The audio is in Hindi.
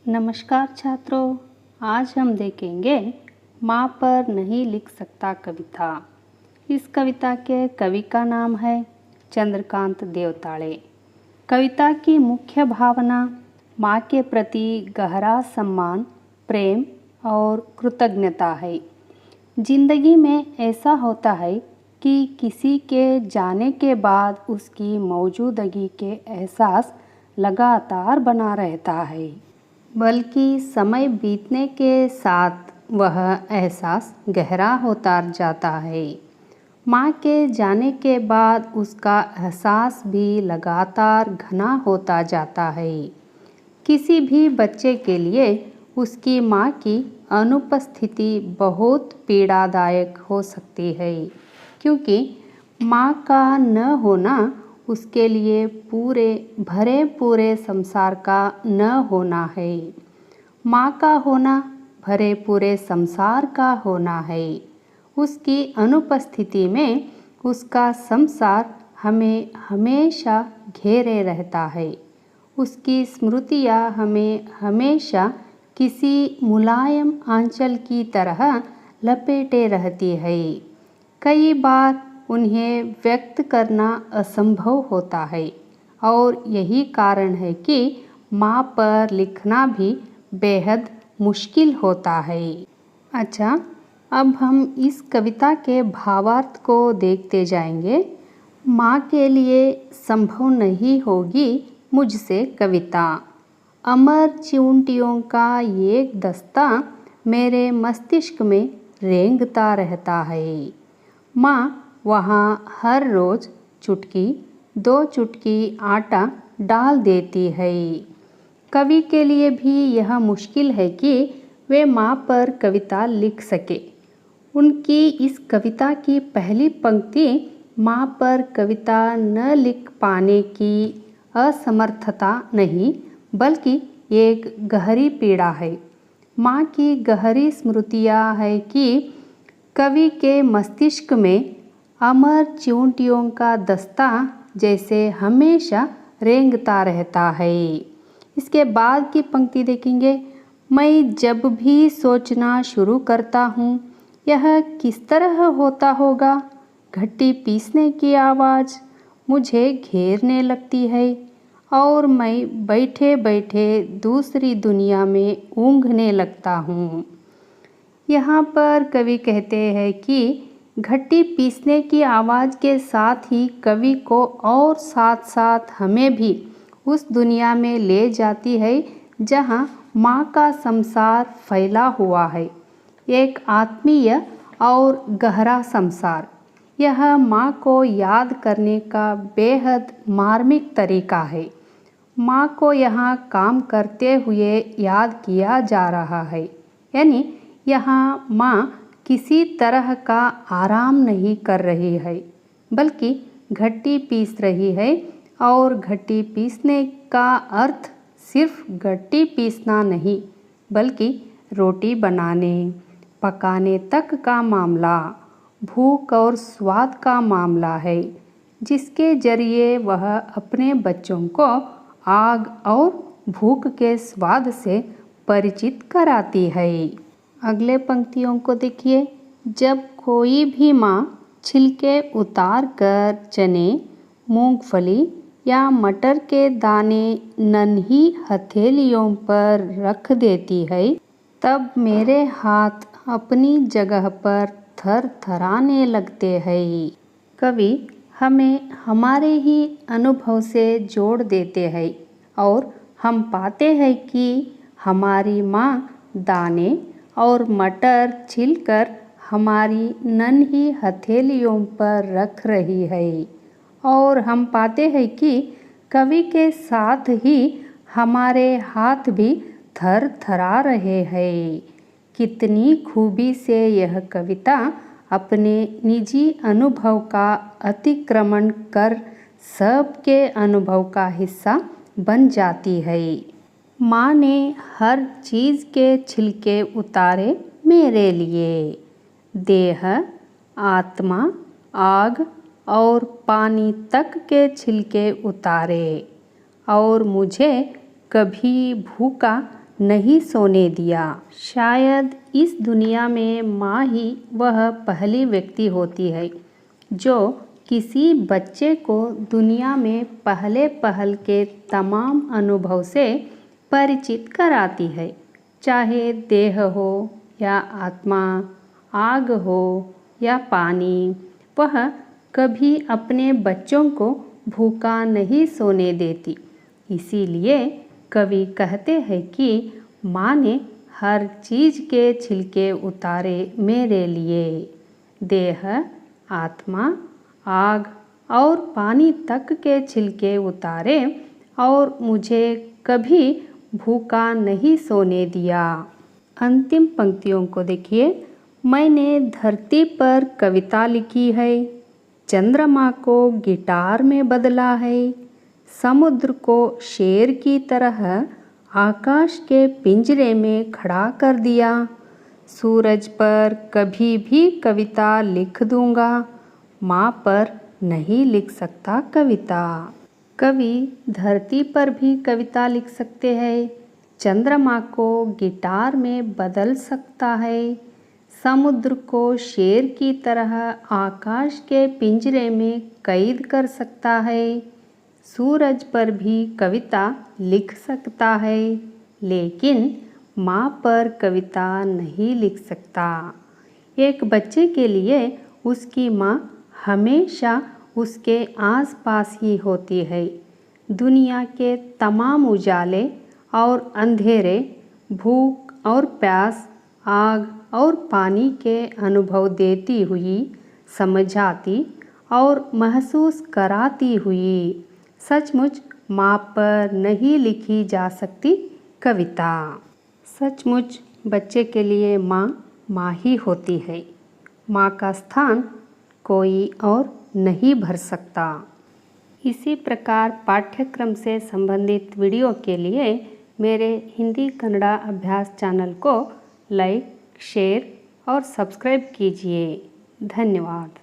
नमस्कार छात्रों, आज हम देखेंगे माँ पर नहीं लिख सकता कविता। इस कविता के कवि का नाम है चंद्रकांत देवताड़े। कविता की मुख्य भावना माँ के प्रति गहरा सम्मान, प्रेम और कृतज्ञता है। जिंदगी में ऐसा होता है कि किसी के जाने के बाद उसकी मौजूदगी के एहसास लगातार बना रहता है, बल्कि समय बीतने के साथ वह एहसास गहरा होता जाता है। माँ के जाने के बाद उसका एहसास भी लगातार घना होता जाता है। किसी भी बच्चे के लिए उसकी माँ की अनुपस्थिति बहुत पीड़ादायक हो सकती है, क्योंकि माँ का न होना उसके लिए पूरे संसार का न होना है। माँ का होना भरे पूरे संसार का होना है। उसकी अनुपस्थिति में उसका संसार हमें हमेशा घेरे रहता है। उसकी स्मृतियाँ हमें हमेशा किसी मुलायम आंचल की तरह लपेटे रहती है। कई बार उन्हें व्यक्त करना असंभव होता है और यही कारण है कि माँ पर लिखना भी बेहद मुश्किल होता है। अच्छा, अब हम इस कविता के भावार्थ को देखते जाएंगे। माँ के लिए संभव नहीं होगी मुझसे कविता। अमर चिऊंटियों का एक दस्ता मेरे मस्तिष्क में रेंगता रहता है। माँ वहाँ हर रोज़ चुटकी 2 चुटकी आटा डाल देती है। कवि के लिए भी यह मुश्किल है कि वे माँ पर कविता लिख सके। उनकी इस कविता की पहली पंक्ति माँ पर कविता न लिख पाने की असमर्थता नहीं, बल्कि एक गहरी पीड़ा है। माँ की गहरी स्मृतियाँ है कि कवि के मस्तिष्क में अमर चिऊंटियों का दस्ता जैसे हमेशा रेंगता रहता है। इसके बाद की पंक्ति देखेंगे। मैं जब भी सोचना शुरू करता हूँ यह किस तरह होता होगा, घट्टी पीसने की आवाज़ मुझे घेरने लगती है और मैं बैठे बैठे दूसरी दुनिया में ऊँघने लगता हूँ। यहाँ पर कवि कहते हैं कि घट्टी पीसने की आवाज़ के साथ ही कवि को और साथ साथ हमें भी उस दुनिया में ले जाती है जहाँ माँ का संसार फैला हुआ है, एक आत्मीय और गहरा संसार। यह माँ को याद करने का बेहद मार्मिक तरीका है। माँ को यहाँ काम करते हुए याद किया जा रहा है, यानी यहाँ माँ किसी तरह का आराम नहीं कर रही है, बल्कि घट्टी पीस रही है। और घट्टी पीसने का अर्थ सिर्फ घट्टी पीसना नहीं, बल्कि रोटी बनाने पकाने तक का मामला, भूख और स्वाद का मामला है, जिसके जरिए वह अपने बच्चों को आग और भूख के स्वाद से परिचित कराती है। अगले पंक्तियों को देखिए। जब कोई भी माँ छिलके उतार कर चने, मूंगफली या मटर के दाने नन्ही हथेलियों पर रख देती है, तब मेरे हाथ अपनी जगह पर थरथराने लगते हैं। कवि हमें हमारे ही अनुभव से जोड़ देते हैं और हम पाते हैं कि हमारी माँ दाने और मटर छिलकर हमारी नन्ही हथेलियों पर रख रही है। और हम पाते हैं कि कवि के साथ ही हमारे हाथ भी थरथरा रहे हैं। कितनी खूबी से यह कविता अपने निजी अनुभव का अतिक्रमण कर सबके अनुभव का हिस्सा बन जाती है। माँ ने हर चीज़ के छिलके उतारे मेरे लिए, देह, आत्मा, आग और पानी तक के छिलके उतारे, और मुझे कभी भूखा नहीं सोने दिया। शायद इस दुनिया में माँ ही वह पहली व्यक्ति होती है जो किसी बच्चे को दुनिया में पहले पहल के तमाम अनुभव से परिचित कराती है, चाहे देह हो या आत्मा, आग हो या पानी। वह कभी अपने बच्चों को भूखा नहीं सोने देती। इसीलिए कवि कहते हैं कि माँ ने हर चीज़ के छिलके उतारे मेरे लिए। देह, आत्मा, आग और पानी तक के छिलके उतारे और मुझे कभी भूखा नहीं सोने दिया। अंतिम पंक्तियों को देखिए। मैंने धरती पर कविता लिखी है, चंद्रमा को गिटार में बदला है, समुद्र को शेर की तरह आकाश के पिंजरे में खड़ा कर दिया। सूरज पर कभी भी कविता लिख दूंगा, माँ पर नहीं लिख सकता कविता। कवि धरती पर भी कविता लिख सकते हैं, चंद्रमा को गिटार में बदल सकता है, समुद्र को शेर की तरह आकाश के पिंजरे में कैद कर सकता है, सूरज पर भी कविता लिख सकता है, लेकिन माँ पर कविता नहीं लिख सकता। एक बच्चे के लिए उसकी माँ हमेशा उसके आसपास ही होती है। दुनिया के तमाम उजाले और अंधेरे, भूख और प्यास, आग और पानी के अनुभव देती हुई, समझाती और महसूस कराती हुई सचमुच माँ पर नहीं लिखी जा सकती कविता। सचमुच बच्चे के लिए माँ माँ ही होती है। माँ का स्थान कोई और नहीं भर सकता। इसी प्रकार पाठ्यक्रम से संबंधित वीडियो के लिए मेरे हिंदी कन्नड़ा अभ्यास चैनल को लाइक, शेयर और सब्सक्राइब कीजिए। धन्यवाद।